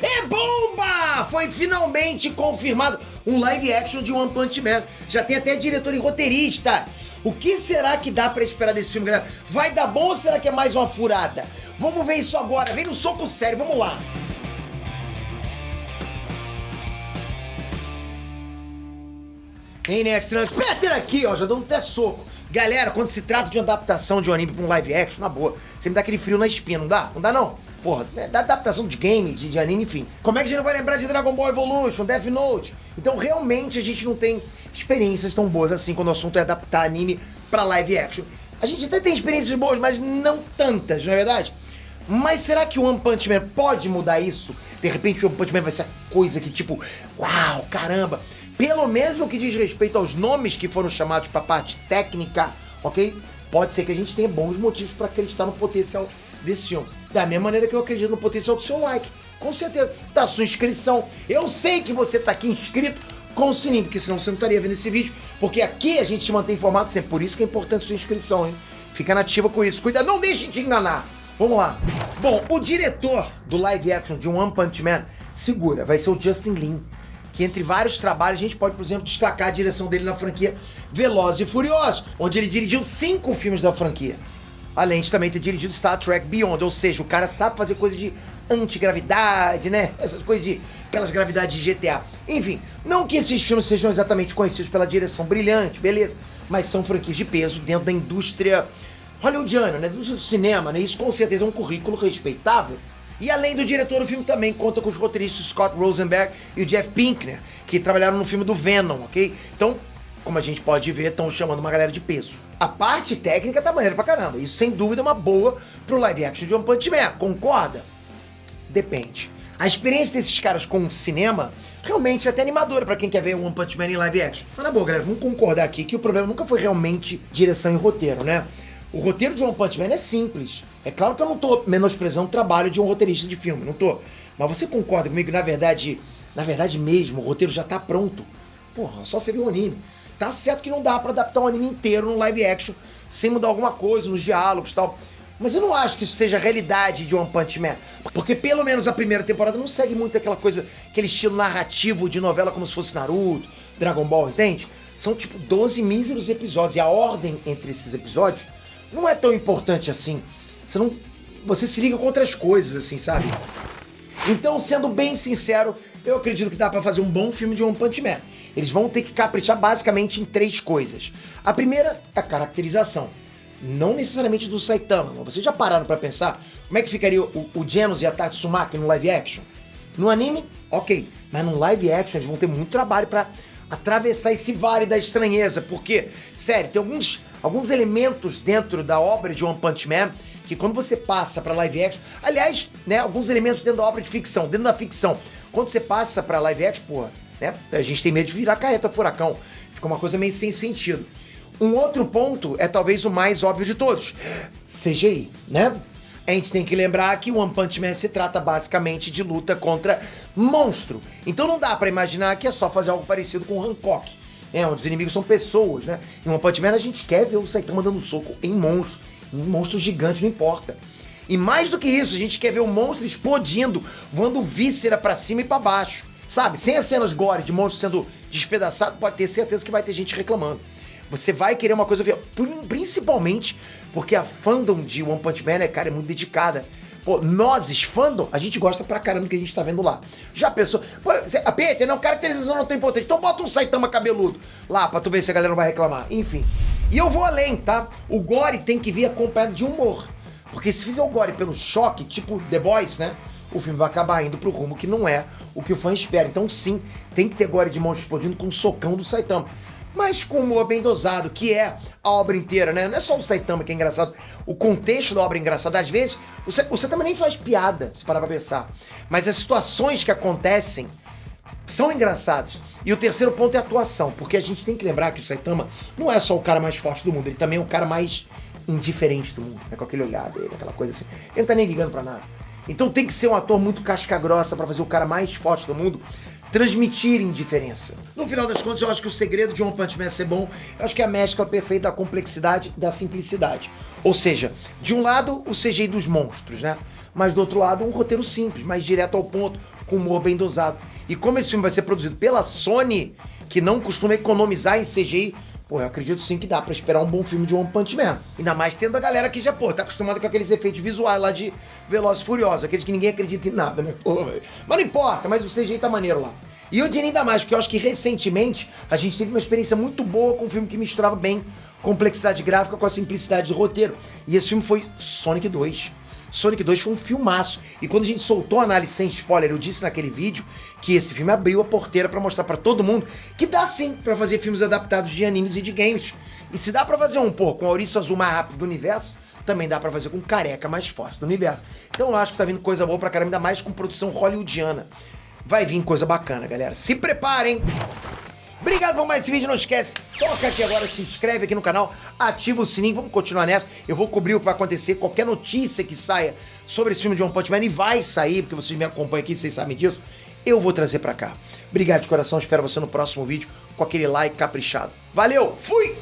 É bomba! Foi finalmente confirmado um live action de One Punch Man. Já tem até diretor e roteirista. O que será que dá pra esperar desse filme, galera? Vai dar bom ou será que é mais uma furada? Vamos ver isso agora. Vem no soco sério, vamos lá. Vem, Next Peter aqui, ó, já dando até soco. Galera, quando se trata de uma adaptação de um anime pra um live action, na boa, você me dá aquele frio na espinha, não dá? Não dá não? Porra, da adaptação de game, de anime, enfim. Como é que a gente não vai lembrar de Dragon Ball Evolution, Death Note? Então, realmente, a gente não tem experiências tão boas assim quando o assunto é adaptar anime pra live action. A gente até tem experiências boas, mas não tantas, não é verdade? Mas será que o One Punch Man pode mudar isso? De repente o One Punch Man vai ser a coisa que tipo, uau, caramba. Pelo menos no que diz respeito aos nomes que foram chamados pra parte técnica, ok? Pode ser que a gente tenha bons motivos pra acreditar no potencial desse filme. Da mesma maneira que eu acredito no potencial do seu like. Com certeza. Da sua inscrição. Eu sei que você tá aqui inscrito com o sininho, porque senão você não estaria vendo esse vídeo. Porque aqui a gente te mantém informado sempre. Por isso que é importante a sua inscrição, hein? Fica nativa com isso. Cuidado, não deixe de enganar. Vamos lá. Bom, o diretor do live action de One Punch Man, segura, vai ser o Justin Lin. Que entre vários trabalhos a gente pode, por exemplo, destacar a direção dele na franquia Velozes e Furiosos, onde ele dirigiu 5 filmes da franquia. Além de também ter dirigido Star Trek Beyond, ou seja, o cara sabe fazer coisa de antigravidade, né? Essas coisas de aquelas gravidades de GTA. Enfim, não que esses filmes sejam exatamente conhecidos pela direção brilhante, beleza? Mas são franquias de peso dentro da indústria hollywoodiana, né? Da indústria do cinema, né? Isso com certeza é um currículo respeitável. E além do diretor, o filme também conta com os roteiristas Scott Rosenberg e o Jeff Pinkner, que trabalharam no filme do Venom, ok? Então, como a gente pode ver, estão chamando uma galera de peso. A parte técnica tá maneira pra caramba. Isso, sem dúvida, é uma boa pro live action de One Punch Man. Concorda? Depende. A experiência desses caras com o cinema realmente é até animadora pra quem quer ver One Punch Man em live action. Mas na boa, galera, vamos concordar aqui que o problema nunca foi realmente direção e roteiro, né? O roteiro de One Punch Man é simples. É claro que eu não tô menosprezando o trabalho de um roteirista de filme, não tô. Mas você concorda comigo que, na verdade mesmo, o roteiro já tá pronto? Porra, só você ver o anime. Tá certo que não dá pra adaptar um anime inteiro no live action sem mudar alguma coisa nos diálogos e tal. Mas eu não acho que isso seja a realidade de One Punch Man. Porque pelo menos a primeira temporada não segue muito aquela coisa, aquele estilo narrativo de novela como se fosse Naruto, Dragon Ball, entende? São tipo 12 míseros episódios. E a ordem entre esses episódios não é tão importante assim. Você se liga com outras coisas, assim, sabe? Então, sendo bem sincero, eu acredito que dá pra fazer um bom filme de One Punch Man. Eles vão ter que caprichar basicamente em 3 coisas. A primeira é a caracterização. Não necessariamente do Saitama, mas vocês já pararam pra pensar como é que ficaria o Genos e a Tatsumaki no live action? No anime, ok. Mas no live action eles vão ter muito trabalho pra atravessar esse vale da estranheza. Porque, sério, tem alguns elementos dentro da obra de One Punch Man que quando você passa pra live action, aliás, né, alguns elementos dentro da obra de ficção, dentro da ficção, quando você passa pra live action, porra, né, a gente tem medo de virar carreta furacão, fica uma coisa meio sem sentido. Um outro ponto é talvez o mais óbvio de todos, CGI, né? A gente tem que lembrar que o One Punch Man se trata basicamente de luta contra monstro, então não dá pra imaginar que é só fazer algo parecido com o Hancock, onde os inimigos são pessoas, né? Em One Punch Man a gente quer ver o Saitama dando soco em monstro. Um monstro gigante, não importa. E mais do que isso, a gente quer ver o monstro explodindo, voando víscera pra cima e pra baixo. Sabe? Sem as cenas gore de monstro sendo despedaçado, pode ter certeza que vai ter gente reclamando. Você vai querer uma coisa, principalmente porque a fandom de One Punch Man, é muito dedicada. Pô, nós, fandom, a gente gosta pra caramba do que a gente tá vendo lá. Já pensou? Pô, a Peter, não, caracterização não tem importante. Então bota um Saitama cabeludo lá pra tu ver se a galera não vai reclamar. Enfim. E eu vou além, tá? O gore tem que vir acompanhado de humor. Porque se fizer o gore pelo choque, tipo The Boys, né? O filme vai acabar indo pro rumo que não é o que o fã espera. Então sim, tem que ter gore de monstro explodindo com um socão do Saitama. Mas com humor bem dosado, que é a obra inteira, né? Não é só o Saitama que é engraçado. O contexto da obra é engraçado. Às vezes, o Saitama nem faz piada, se parar pra pensar. Mas as situações que acontecem são engraçadas. E o terceiro ponto é a atuação, porque a gente tem que lembrar que o Saitama não é só o cara mais forte do mundo, ele também é o cara mais indiferente do mundo, né? Com aquele olhar dele, aquela coisa assim. Ele não tá nem ligando pra nada. Então tem que ser um ator muito casca grossa pra fazer o cara mais forte do mundo transmitir indiferença. No final das contas, eu acho que o segredo de One Punch Man ser bom, eu acho que é a mescla perfeita da complexidade e da simplicidade. Ou seja, de um lado, o CGI dos monstros, né? mas do outro lado um roteiro simples, mais direto ao ponto, com humor bem dosado. E como esse filme vai ser produzido pela Sony, que não costuma economizar em CGI, pô, eu acredito sim que dá pra esperar um bom filme de One Punch Man. Ainda mais tendo a galera que já, pô, tá acostumada com aqueles efeitos visuais lá de Velozes e Furiosos, aqueles que ninguém acredita em nada, né, pô. Mas não importa, mas o CGI tá maneiro lá. E eu diria ainda mais, porque eu acho que recentemente a gente teve uma experiência muito boa com um filme que misturava bem complexidade gráfica com a simplicidade do roteiro. E esse filme foi Sonic 2. Sonic 2 foi um filmaço. E quando a gente soltou a análise sem spoiler, eu disse naquele vídeo que esse filme abriu a porteira pra mostrar pra todo mundo que dá sim pra fazer filmes adaptados de animes e de games. E se dá pra fazer um, pô, com a ouriço azul mais rápido do universo, também dá pra fazer com careca mais forte do universo. Então eu acho que tá vindo coisa boa pra caramba, ainda mais com produção hollywoodiana. Vai vir coisa bacana, galera. Se preparem! Obrigado por mais esse vídeo, não esquece, toca aqui agora, se inscreve aqui no canal, ativa o sininho, vamos continuar nessa, eu vou cobrir o que vai acontecer, qualquer notícia que saia sobre esse filme de One Punch Man, e vai sair, porque vocês me acompanham aqui, vocês sabem disso, eu vou trazer pra cá. Obrigado de coração, espero você no próximo vídeo, com aquele like caprichado. Valeu, fui!